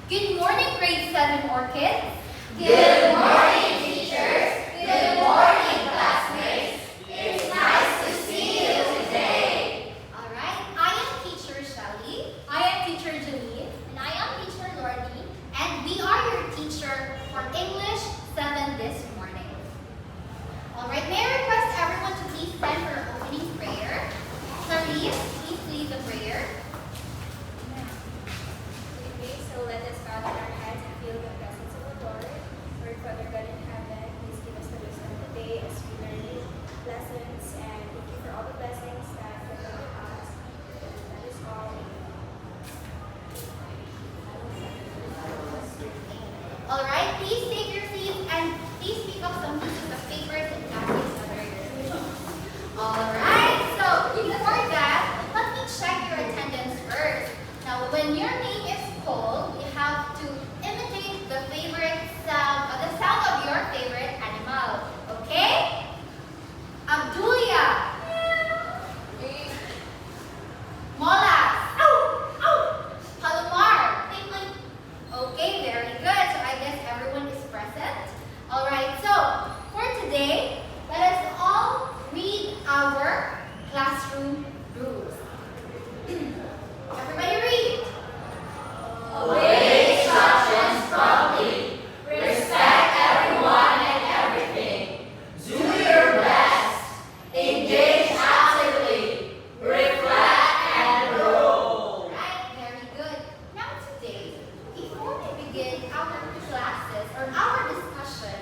Good morning, grade 7 orchids. Good morning, teachers. Good morning, classmates. It's nice to see you today. Alright, I am teacher Shelly. I am teacher Janine. And I am teacher Lordy. And we are your teacher for English 7 this morning. Alright, may I request everyone to please stand for our opening prayer. Clarice, please lead the prayer. Okay, so let us bow down our heads and feel the presence of the Lord. Lord, Father God in heaven, please give us the wisdom today as we learn new lessons, and thank you for all the blessings that you have done with us. That is all. Alright, please take your seats and please pick up some pieces of papers and napkins that are here. Alright, so before that, let me check your attendance first. Now, when your name is called, you have to imitate the sound of your favorite animal. Okay? Abdulia. Molas. Ow! Ow! Palomar. Think like, okay, very good. So I guess everyone is present. Alright, so for today, let us all read our classroom rules. Everybody read. Obey instructions promptly. Respect everyone and everything. Do your best. Engage actively. Reflect and grow. Right, very good. Now today, before we begin our classes or our discussion,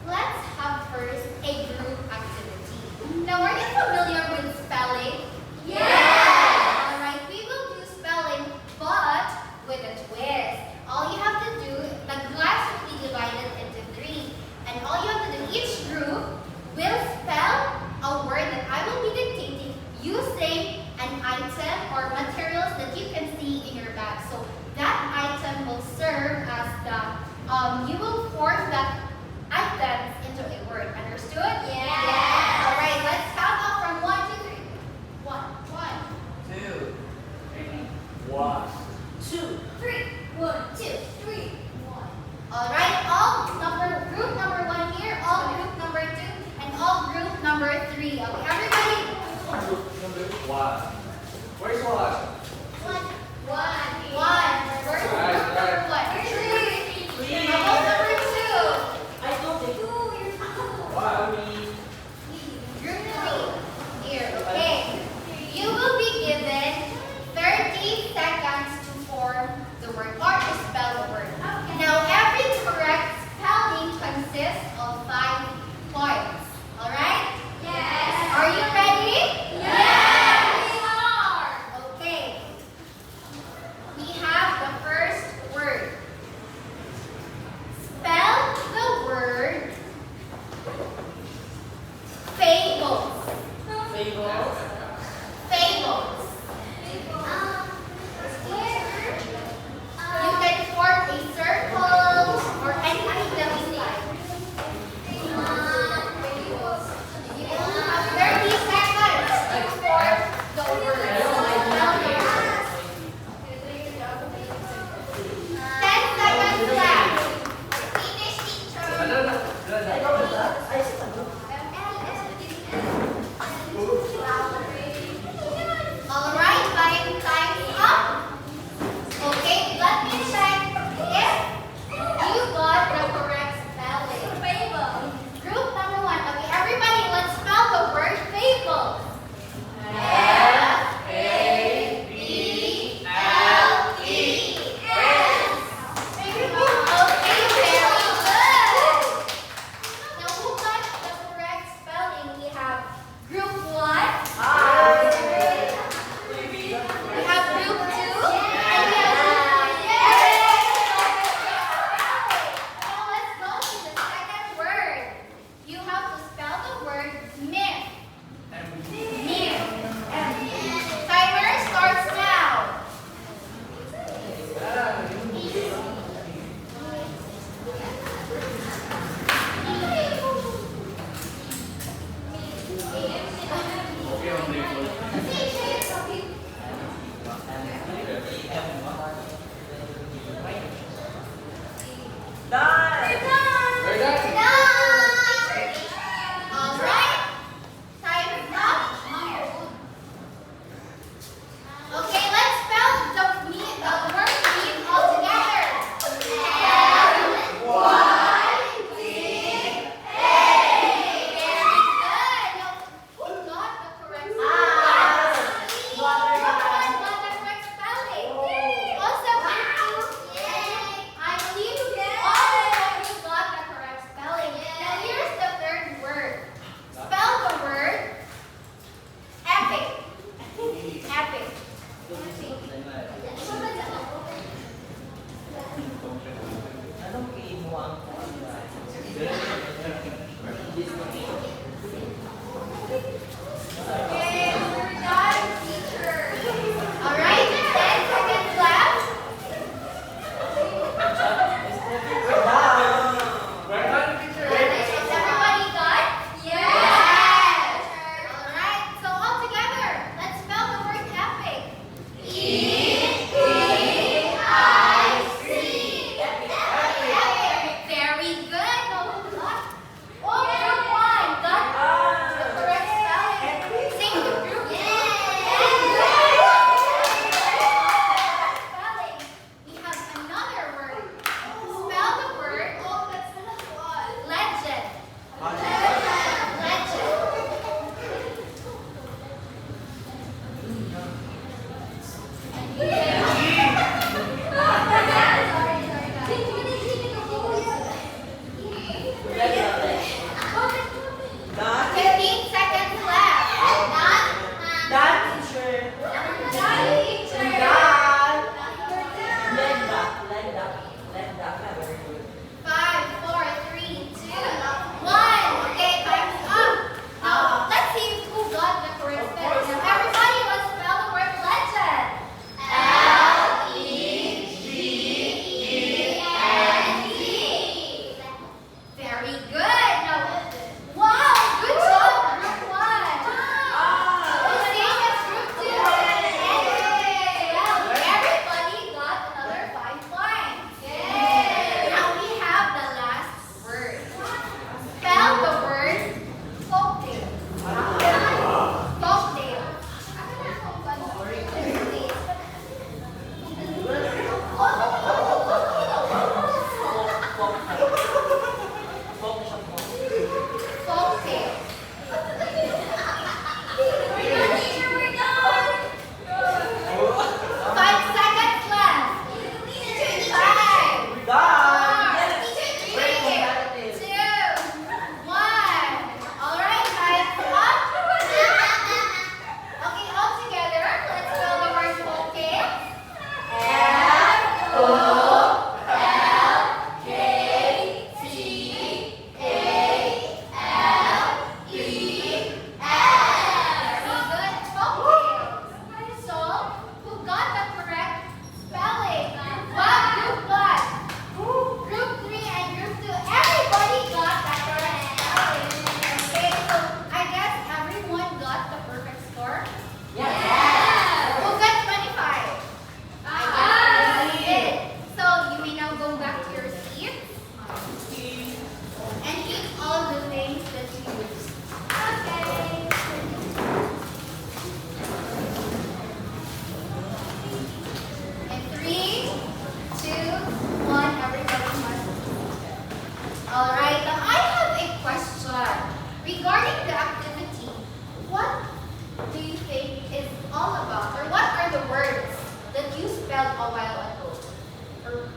let's have first a group activity. Now, are you familiar with spelling? Yes. Alright, we will do spelling, but with a twist. All you have to do, the class will be divided into 3. And all you have to do, each group will spell a word that I will be dictating using an item or materials that you can see in your bag. So that item will serve as you will form that items into a word. Understood? Yes. Alright, let's count off from 1, 2, 3. 1, 2, 3, 1. 2, 3. 1, 2, 3, 1. Alright, group number 1 here, all group number 2, and all group number 3. Okay, everybody. Group number 1. Where's 1? 1. Where's group number 1? 3. How about number 2? I don't think. 2, you're 2. 1. Group 3. Here, okay. You will be given 30 seconds to form the word or to spell the word. Now, every correct spelling consists of 5 points. Alright? Yes. Are you ready? Yes. We are. Okay. We have the first word. Spell the word fables. Fables. Fables. You can form a circle or anything that you like. You only have 30 seconds to form the word.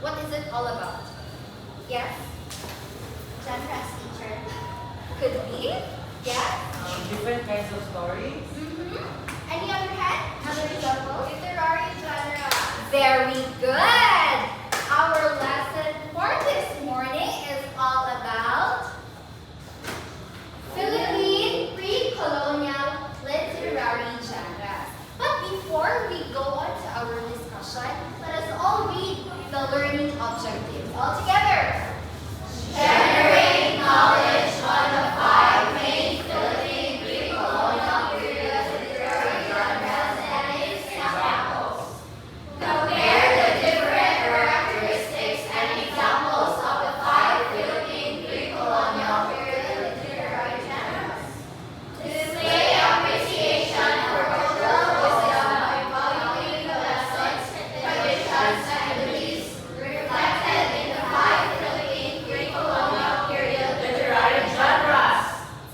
What is it all about? Yes? Genres, teacher. Could be? Yes? Different kinds of stories. Any other hand? Another example. Literary genre. Very good! Our lesson for this morning is all about Philippine pre-colonial literary genres. But before we go on to our discussion, let us all read the learning objectives all together. Generate knowledge on the 5 main Philippine pre-colonial period literary genres and its examples. Compare the different characteristics and examples of the 5 Philippine pre-colonial period literary genres. Display appreciation for cultural wisdom by valuing the lessons, traditions, and beliefs reflected in the 5 Philippine pre-colonial period literary genres.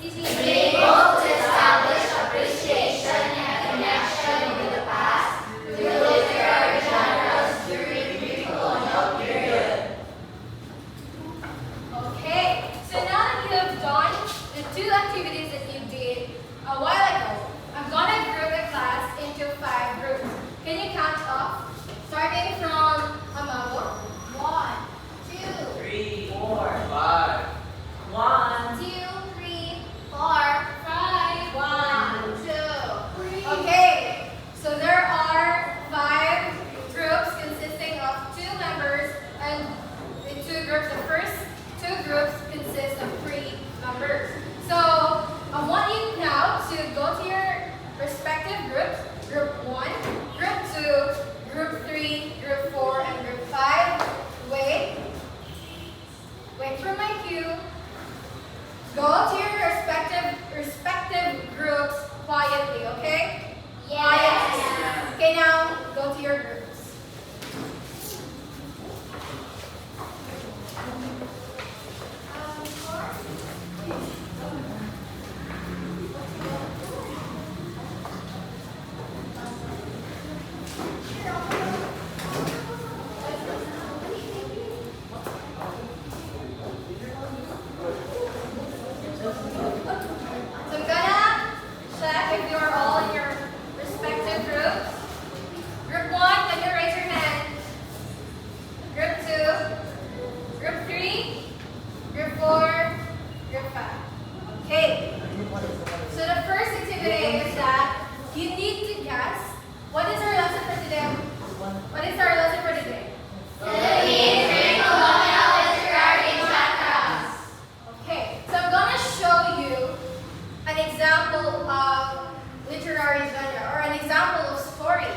Be able to establish appreciation and connection with the past through literary genres during the pre-colonial period. Okay, so now that you have done the 2 activities that you did a while ago, I'm gonna group the class into 5 groups. Can you count off? Starting from Amabo. 1, 2, 3, 4, 5. 1. 2, 3, 4, 5. 1, 2, 3. Okay, so there are 5 groups consisting of 2 members, and the 2 groups, the first 2 groups consist of 3 members. So I want you now to go to your respective groups, group 1, group 2, group 3, group 4, and group 5. Wait for my cue. Go to your respective groups quietly, okay? Quiet. Okay, now go to your groups. So I'm gonna check if you're all in your respective groups. Group 1, can you raise your hand? Group 2, Group 3, Group 4, Group 5. Okay. So the first activity is that you need to guess what is our lesson for today. What is our lesson for today? Philippine pre-colonial literary genres. Okay, so I'm gonna show you an example of literary genre or an example of story.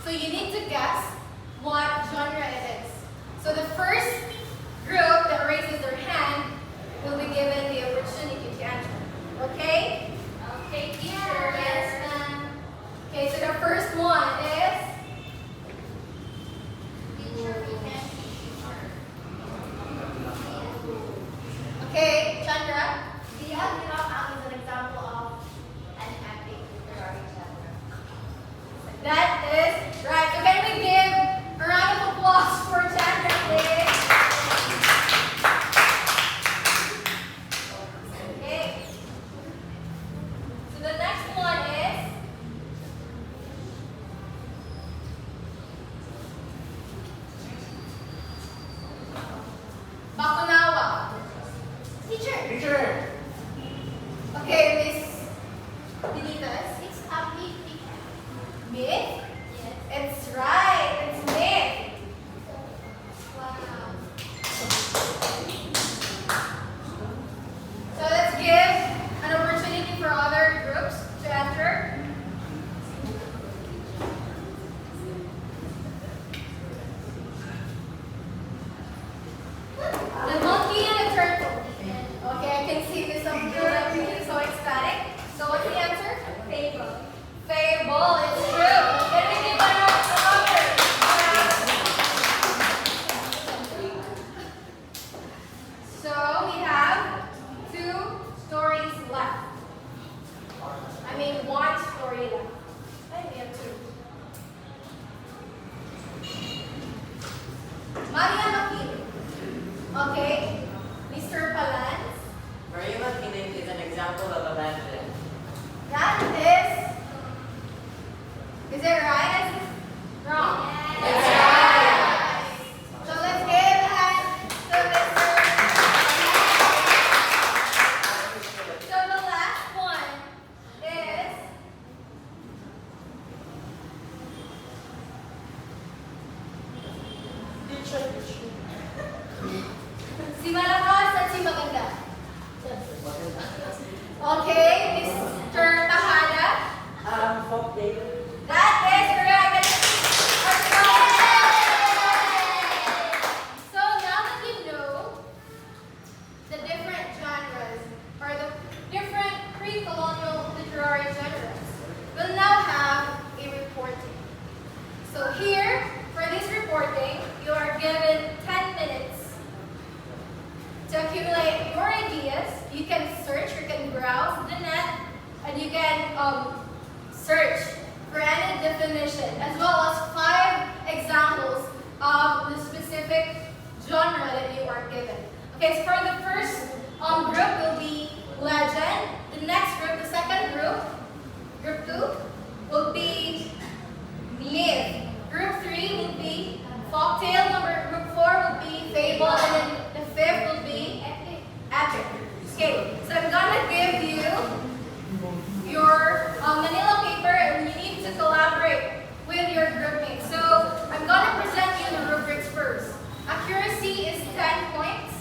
So you need to guess what genre it is. So the first group that raises their hand will be given the opportunity to answer. Okay? Okay, teacher. Yes, ma'am. Okay, so the first one is Teacher, we can okay, Chandra. The Cadungog is an example of an epic literary genre. That is right. So can we give a round of applause for Chandra, please? Okay. So the next one is Bakunawa. Teacher, Teacher. Okay, Miss Benitez. it's a big Myth? Yes. It's right. It's myth. Wow. So let's give an opportunity for other groups to enter. The monkey and the turtle. Okay, I can see this some people are feeling so ecstatic. So what's the answer? Fable. Fable, it's true. Can we give another? So we have 2 stories left. I mean 1 story left. I think we have 2. Maria Okay, Mr. Palans. Maria McKinnon is an example of a legend. That is it right? Wrong. Yes. It's right. So let's give a hand to Mr. So the last one is si Malakas at si Maganda. Okay, Mr. Tahada. Folk tale. That is correct. So now that you know the different genres or the different pre-colonial literary genres, we'll now have a reporting. So here, for this reporting, you are given 10 minutes to accumulate your ideas. You can search, you can browse the net, and you can search for any definition, as well as 5 examples of the specific genre that you are given. Okay, so for the first group will be legend. The next group, the second group, group 2, will be myth. Group 3 will be folktale. Group 4 will be fable, and then the 5th will be epic. Okay, so I'm gonna give you your manila paper, and you need to collaborate with your group mates. So I'm gonna present you the rubrics first. Accuracy is 10 points.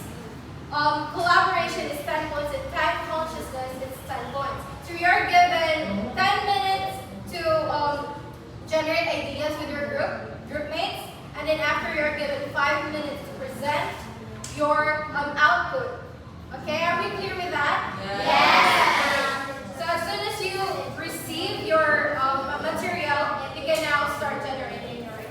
Collaboration is 10 points, and time consciousness is 10 points. So you're given 10 minutes to generate ideas with your group mates, and then after you're given 5 minutes to present your output. Okay, are we clear with that? Yes. So as soon as you receive your material, you can now start generating your ideas.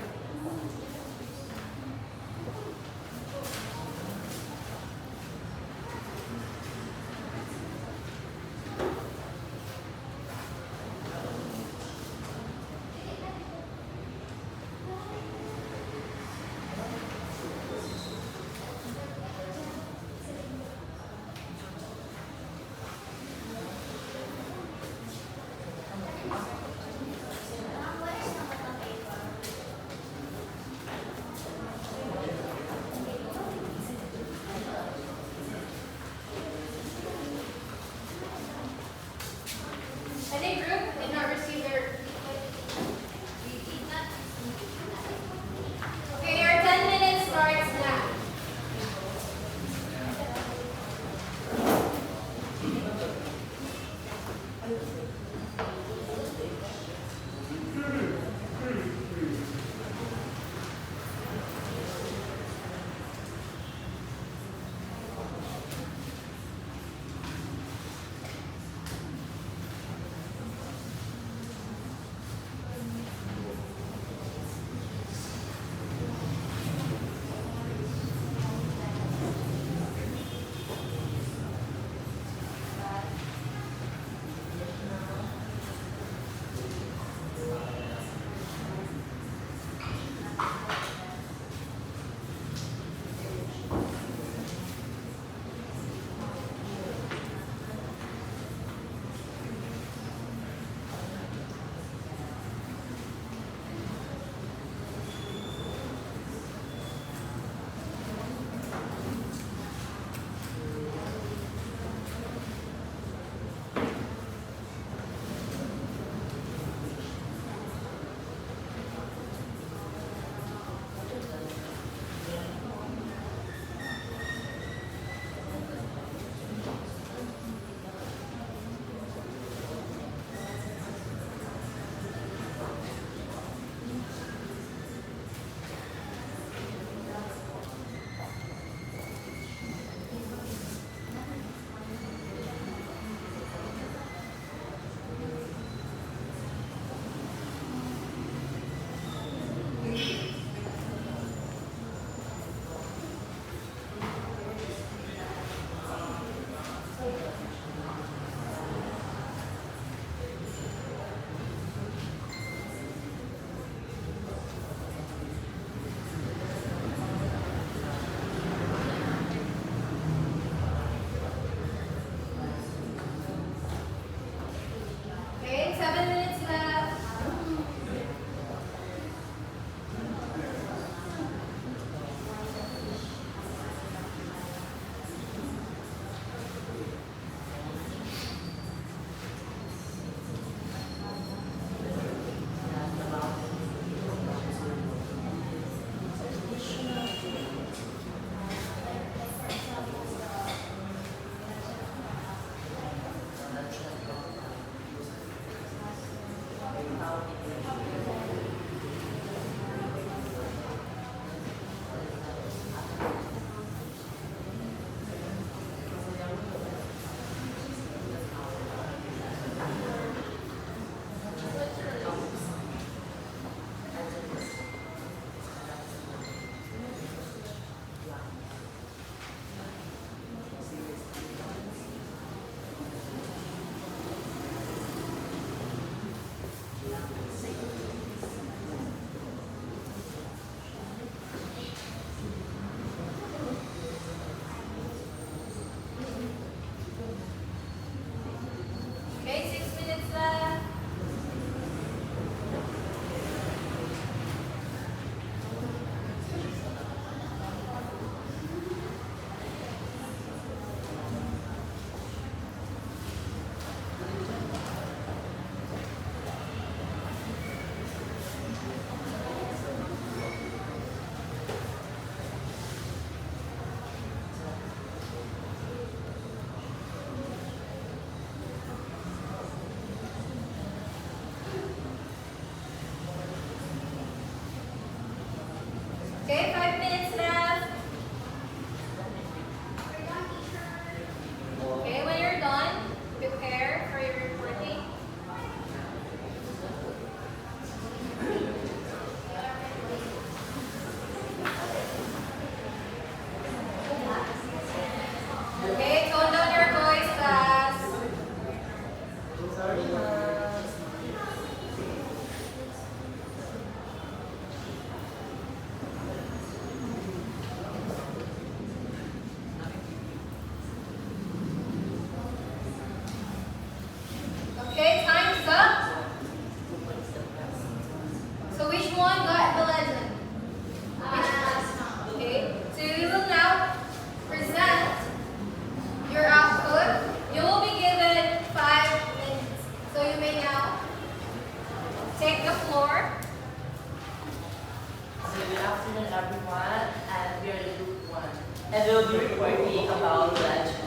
and we'll be reporting about legend.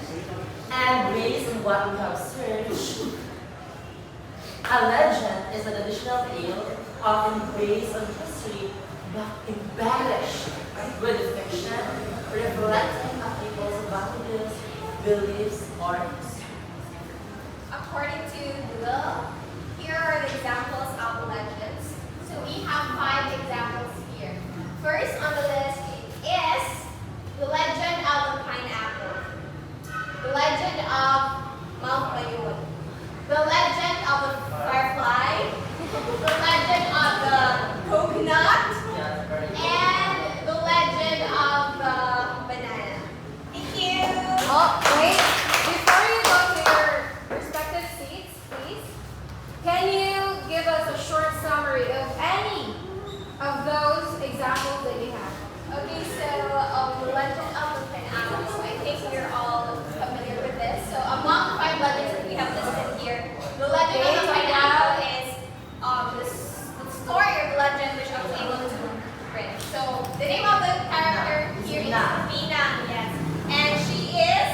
And based on what we have searched, a legend is an additional tale often based on history but embellished with fiction, reflecting on people's values, beliefs, or history. According to Google, here are the examples of legends. So we have 5 examples here. First on the list is the legend of the pineapple, the legend of Mount Mayun, the legend of the firefly, the legend of the coconut, and the legend of the banana. Thank you. Oh, wait. Before you go to your respective seats, please, can you give us a short summary of any of those examples that you have? Okay, so the legend of the pineapple. I think we're all familiar with this. So among the 5 legends that we have listed here, the legend of the pineapple is the story of the legend which I was able to read. So the name of the character here is Pina, yes, and she is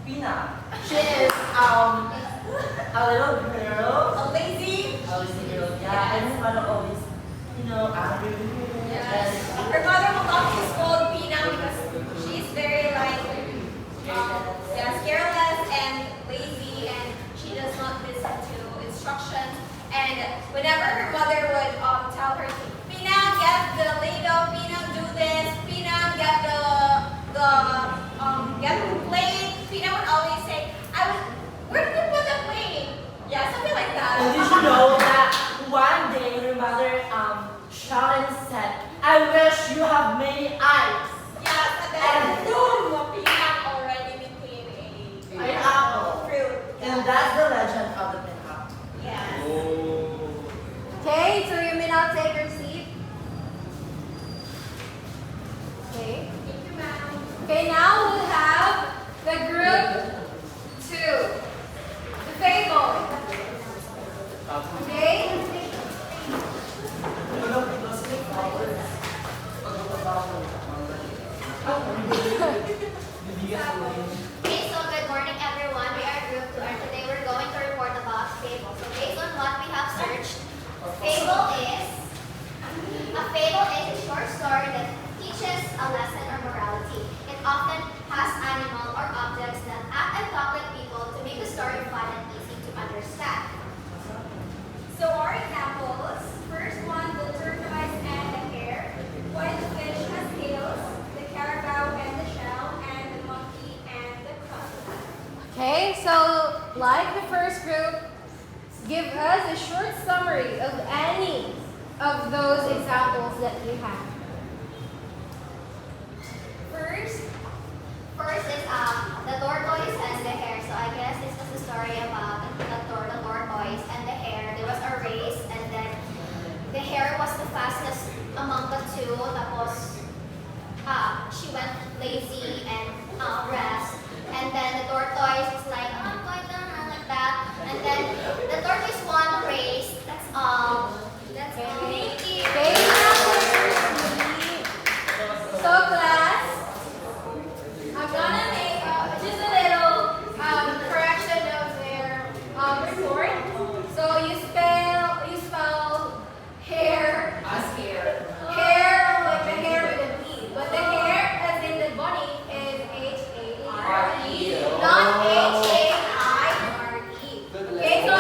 Pina. She is a little girl. a lazy. Girl, yeah, and her mother always, angry. Yes. Her mother will always scold Pina because she's very careless and lazy, and she does not listen to instructions. And whenever her mother would tell her, Pina, get the Play-Doh, Pina, do this, Pina, get the plate, Pina would always say, where did you put the plate? Yeah, something like that. And did you know that one day her mother shouted and said, I wish you have many eyes. Yes, and then boom, Pina already became a Pineapple. fruit. And that's the legend of the pineapple. Yes. Okay, so you may now take your seat. Okay. Thank you, ma'am. Okay, now we'll have the group 2. The fable. Okay? Okay, so good morning everyone. We are Group 2 and today we're going to report about fable. So based on what we have searched, a fable is a short story that teaches a lesson or morality. It often has animal or objects that act and talk like people to make the story fun and easy to understand. So our examples, first one, the tortoise and the hare, why the fish has tails, the carabao and the shell, and the monkey and the crocodile. Okay, so like the first group, give us a short summary of any of those examples that you have. First is the tortoise and the hare. So I guess this was the story about the tortoise and the hare. There was a race and then the hare was the fastest among the two. Tapos she went lazy and rest. And then the tortoise was like, I'm going to run like that. And then the tortoise won the race. That's all. That's all. Thank you. Okay, so class, I'm gonna make just a little correction of their report. So you spell hair. Hair like the hair with an E, but the hair as in the bunny is H-A-R-E, not H-A-I-R-E. Okay, so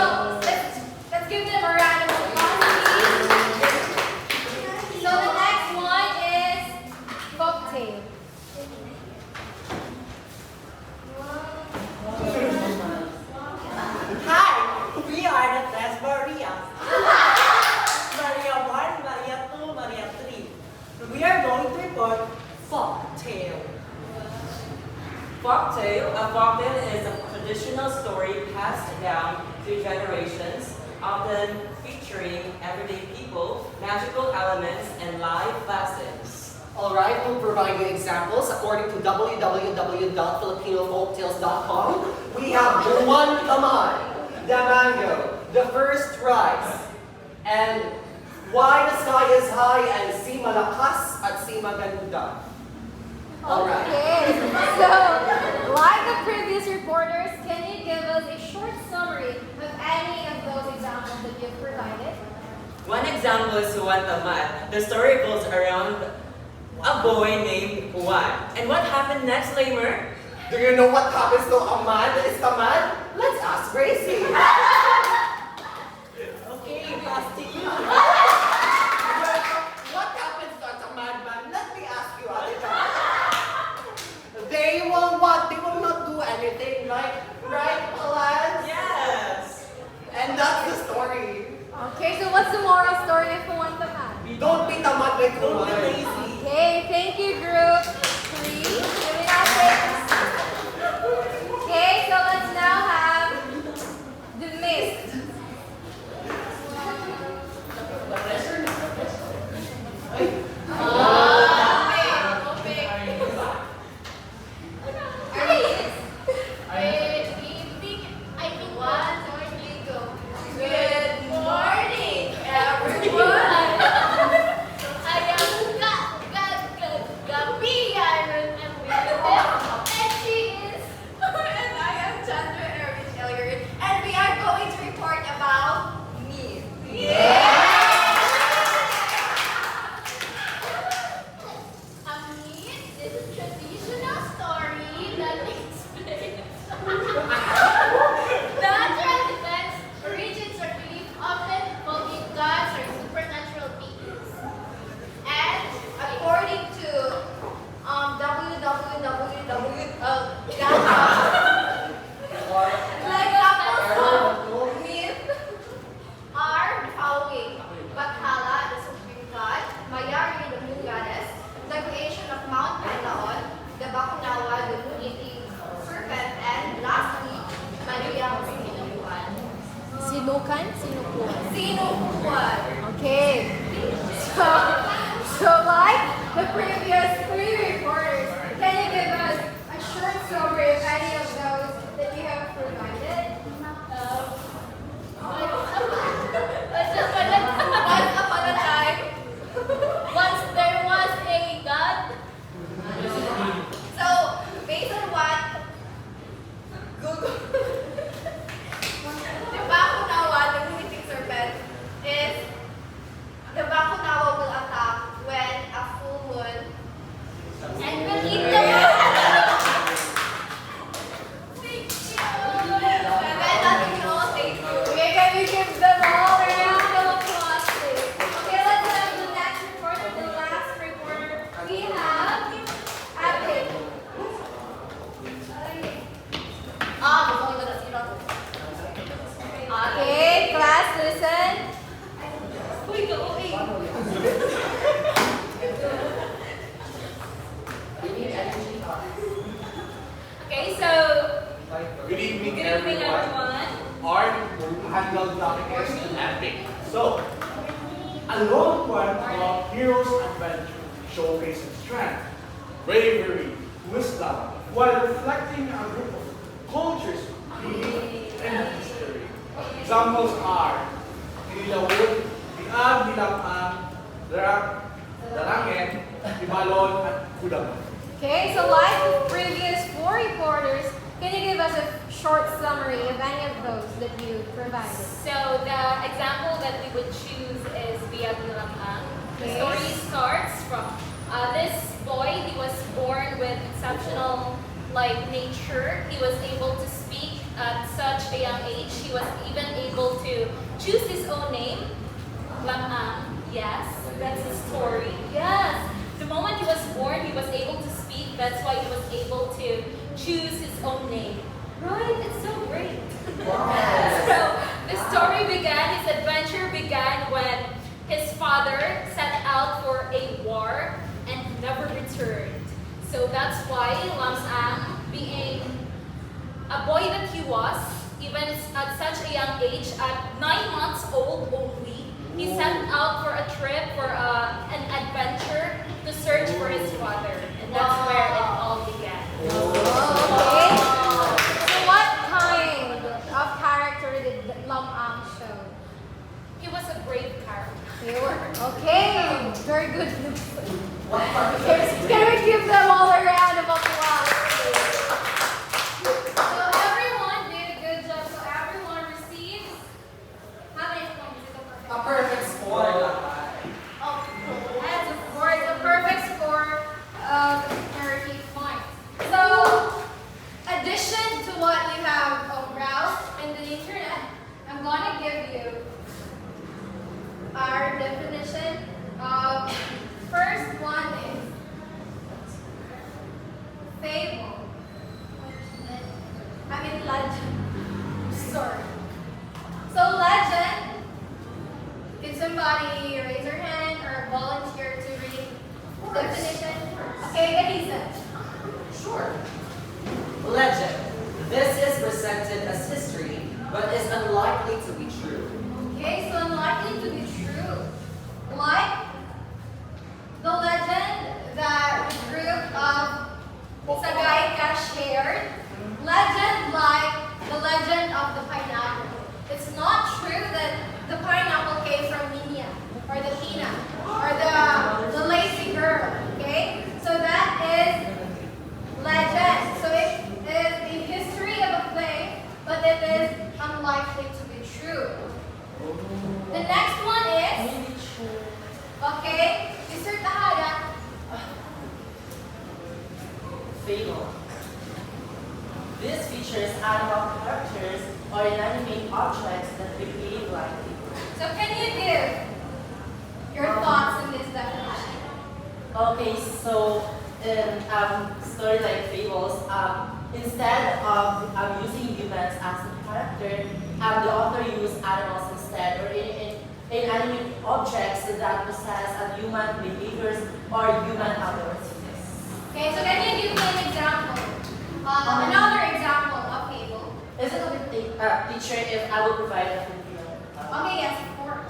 let's give them a round of applause. So the next one is folktale. Hi, we are the class Marias. Maria 1, Maria 2, Maria 3. We are going to report folktale. Folktale. A folktale is a traditional story passed down through generations, often featuring everyday people, magical elements, and life lessons. Alright, we'll provide you examples. According to www.filipinofolktales.com, we have the one kamay, the mango, the first rice, and why the sky is high and si malakas at si maganda. Okay, so like the previous reporters, can you give us a short summary of any of those examples that you've provided? One example is Juan Tamad. The story goes around a boy named Juan. And what happened next, Lamer? Do you know what happens to a man that is tamad? Let's ask Gracie. Okay, pass to you. What happens to a tamad man? Let me ask you, Ate. They will what? They will not do anything, right, lads? Yes. And that's the story. Okay, so what's the moral story of Juan Tamad? Don't be tamad like Don't be Juan. lazy. Okay, thank you, group 3. Giving out things. Okay, so let's now have the mist. Sinukan? Sinukuan. Sinukuan. Okay. So like the previous 3 reporters, can you give us a short summary of any of those that you have provided? Once upon a time, once there was a god. So, based on what Google, the Bakunawa, the moving serpent, is the Bakunawa will attack when a full moon and will eat the moon. And then nothing can all stay true. Okay, can we give them all a round of applause, please? Okay, let's have the next reporter, the last reporter. We have Epic. Okay, class, listen. Okay, so Good evening, good evening, everyone. everyone. Our handheld topic is epic. So, a long one of heroes' adventure showcasing strength, bravery, wisdom, while reflecting a group of cultures, belief, and history. Examples are Nilawod, Diag, Nilamang, Darangin, Ibalon, at Culagbang. Okay, so like the previous 4 reporters, can you give us a short summary of any of those that you provided? So the example that we would choose is via Culagbang. The Okay. story starts from this boy. He was born with exceptional nature. He was able to speak at such a young age. He was even able to choose his own name. Lamang. Yes, that's the story. Yes. The moment he was born, he was able to speak. That's why he was able to choose his own name. Right? It's so great. So the story began, his adventure began when his father set out for a war and never returned. So that's why Lamsang, being a boy that he was, even at such a young age, at 9 months old only, he set out for a trip, for an adventure to search for his father. And that's where it all began. Okay. So what kind of character did Lamang show? He was a brave character. Okay, very good. Can we give them all a round? Sure. Legend. This is presented as history, but is unlikely to be true. Okay, so unlikely to be true. Like the legend that the group of Sagayka shared. Legend like the legend of the pineapple. It's not true that the pineapple came from Nina or the Tina or the lazy girl. Okay, so that is legend. So it is the history of a thing, but it is unlikely to be true. The next one is, Maybe true. okay, Mr. Tahada. Fable. This features animal characters or inanimate objects that behave like people. So can you give your thoughts on this definition? Okay, so in story like fables, instead of using humans as the character, the author used animals instead, or inanimate objects that possess human behaviors or human abilities. Okay, so can you give me an example? Another example of fable. Is it okay, teacher, if I will provide a Filipino? Okay, yes, of course.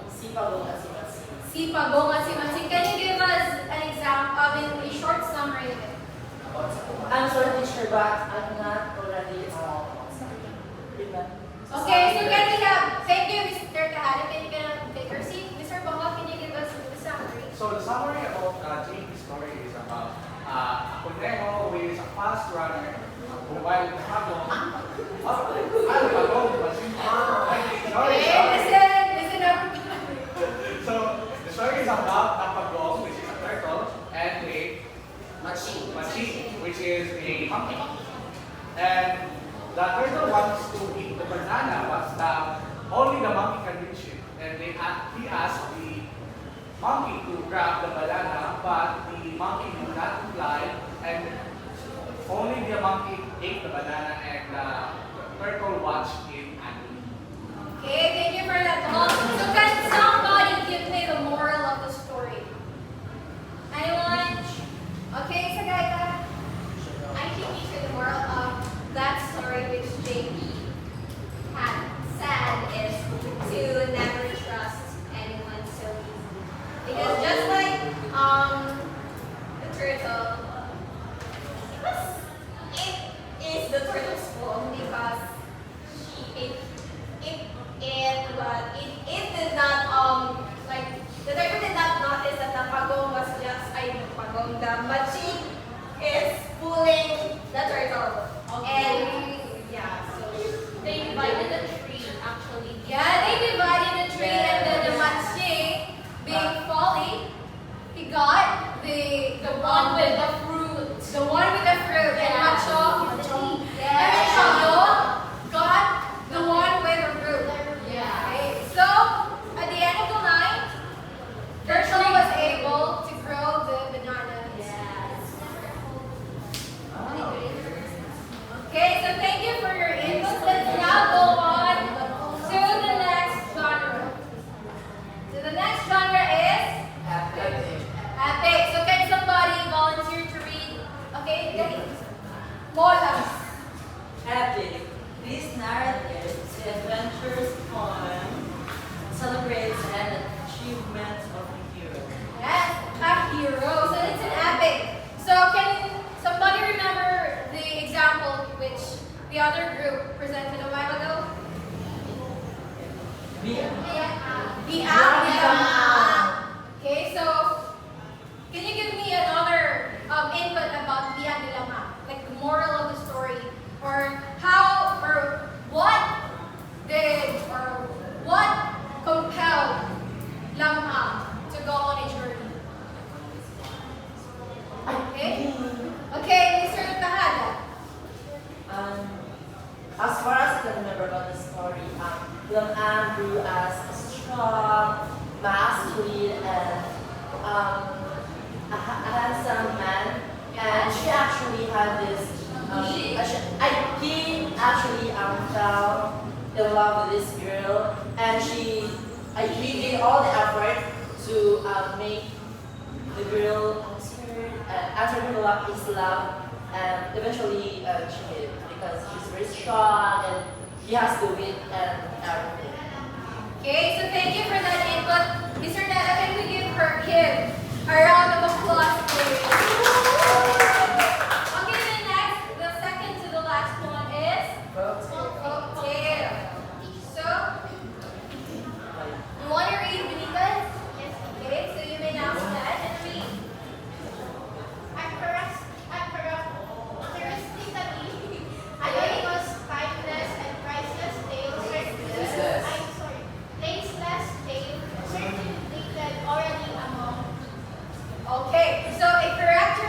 Sipagong asimas. Sipagong at simasing. Can you give us an example, a short summary of it? I'm sorry, teacher, but I'm not already remember. Okay, so can we have, thank you, Mr. Tahada. Can you take your seat? Mr. Bongo, can you give us the summary? So the summary about James' story is about a conejo who is a fast runner who while habang Listen everybody. So the story is about Tapagong, which is a turtle, and a Machi, which is a monkey. And the turtle wants to eat the banana, but only the monkey can reach it. And he asked the monkey to grab the banana, but the monkey did not comply, and only the monkey ate the banana, and the turtle watched it angrily. Okay, thank you for that talk. So can somebody give me the moral of the story? Anyone? Okay, Sagayka. I can teach you the moral of that story which JP had said is to never trust anyone so easily. Because just like the turtle, it is the turtle's fault because it did not like the turtle did not notice that the pagong was just pagong. The machi is pulling the turtle. And yeah, so they divided the tree actually. Yeah, they divided the tree and then the machi, being folly, he got the one with the fruit. The one with the fruit. And Macho, and Macho got the one with the fruit. Okay, so at the end of the night, Turtle was able to grow the bananas. Okay, so thank you for your input. Let's now go on to the next genre. So the next genre is epic. So can somebody volunteer to read? Okay, ready? Molas. Epic. This narrative, the adventures poem, celebrates an achievement of a hero. Yes, a hero. So it's an epic. So can somebody remember the example which the other group presented a while ago? Okay, so can you give me another input about Via de Lama? Like the moral of the story, or how, or what did, or what compelled Lama to go on a journey? Okay? Okay, Mr. Tahada. As far as I can remember about the story, Lam grew as a strong, masculine, and a handsome man. And she actually had this. He actually fell in love with this girl, and he did all the effort to make the girl answer his love, and eventually she made it because she's very strong and she has to win and everything. Okay, so thank you for that input. Mr. Nana, can we give him a round of applause, please? Okay, then next, the second to the last one is folktale. So, you want to read, Benitez? Yes. Okay, so you may now stand and read. Characteristically, anonymous, timeless, and priceless tales. Tasteless tale circulated orally among. Okay, so a correct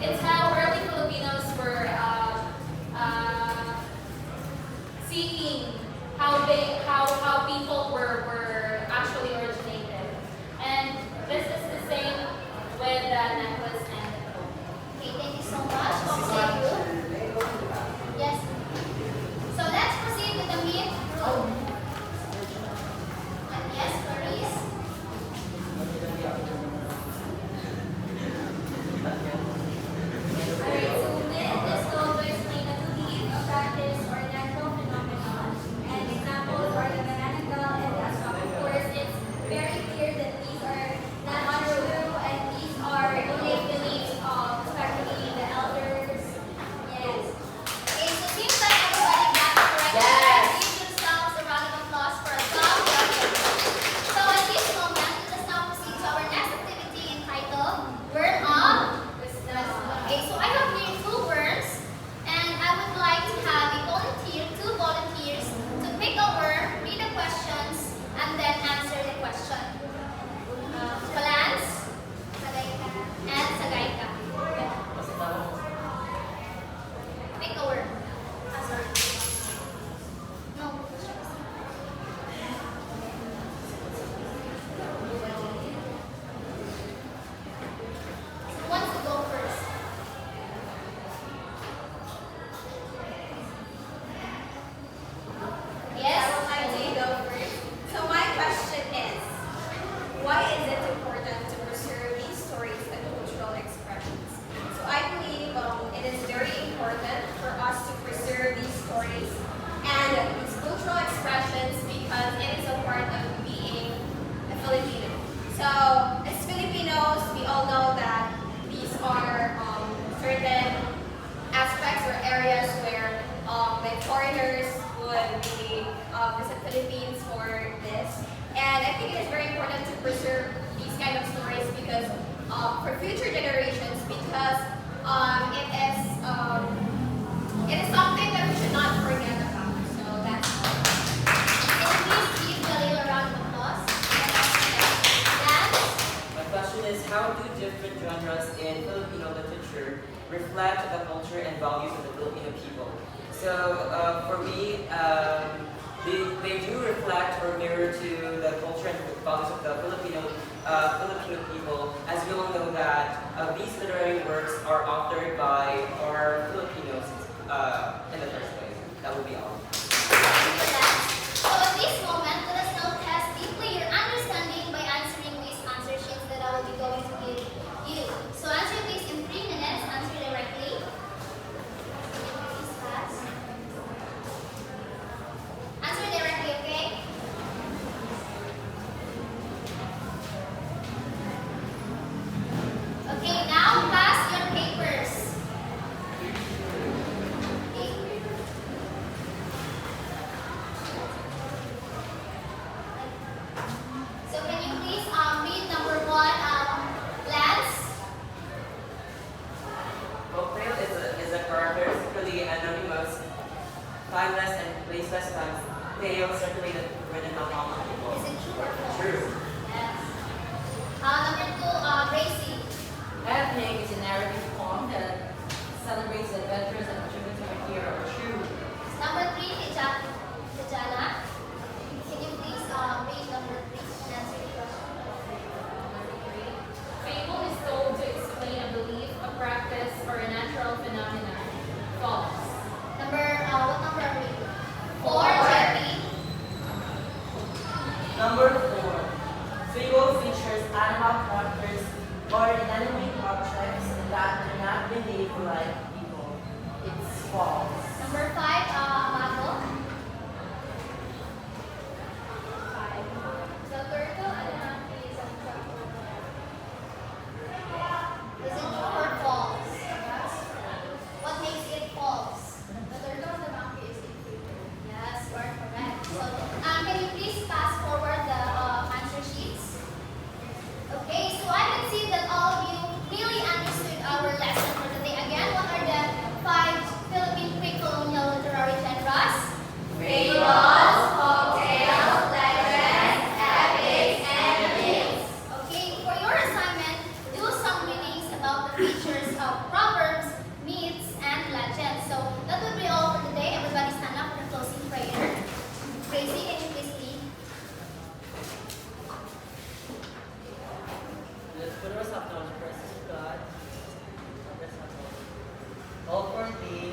It's how early Filipinos were seeing how people were actually originated. And this is the same with the necklace and the coat. Okay, thank you so much. Okay, group. Yes. So let's proceed with the myth group. Yes, Clarice. Alright, so myth is known to explain a belief, a practice, or a natural phenomenon. And examples are the banana and the aswang. Of course, it's very clear that these are not true and these are innate beliefs of especially the elders. Yes. Okay, so seems like everybody got it correct. Yes. Give yourselves a round of applause for a job well done. So at this moment, let us now proceed to our next activity entitled Word of Wisdom. Okay, so I have here two words, and I would like to have two volunteers to pick a word, read the questions, and then answer the question. Kalans, Sagaika, and Sagaika. Pick a word. Sorry. No. Who wants to go first? Yes? I would like to go first. So my question is, why is it important to preserve these stories and cultural expressions? So I believe it is very important for us to preserve these stories and these cultural expressions because it is a part of being a Filipino. So as Filipinos, we all know that these are certain aspects or areas where like foreigners would be visit Philippines for this. And I think it is very important to preserve these kind of stories because for future generations because it is something that we should not forget about. So that's all. Can you please give Jalil a round of applause? Lance? My question is, how do different genres in Filipino literature reflect the culture and values of the Filipino people? So for me, they do reflect or mirror to the culture and values of the Filipino people, as we all know that these literary works are authored by our Filipinos in the first place. That will be all. So at this moment, let us now test deeply your understanding by answering these answer sheets that I will be going to give you. So answer these in 3 minutes. Answer directly. Please pass. Answer directly, okay? Okay, now pass your papers. Okay. So can you please read number 1, Lance? Folktale is a characteristically anonymous, timeless, and placeless tale circulated within the common people. Is it true or false? True. Yes. Number 2, Gracie. Epic is a narrative poem that celebrates the adventures and achievements of a hero. True. Number 3, Tijana. Can you please read number 3 and answer the question? Fable is told to explain a belief, a practice, or a natural phenomenon. False. What number are we? 4, Jerry. Number 4. Fable features animal characters or inanimate objects that the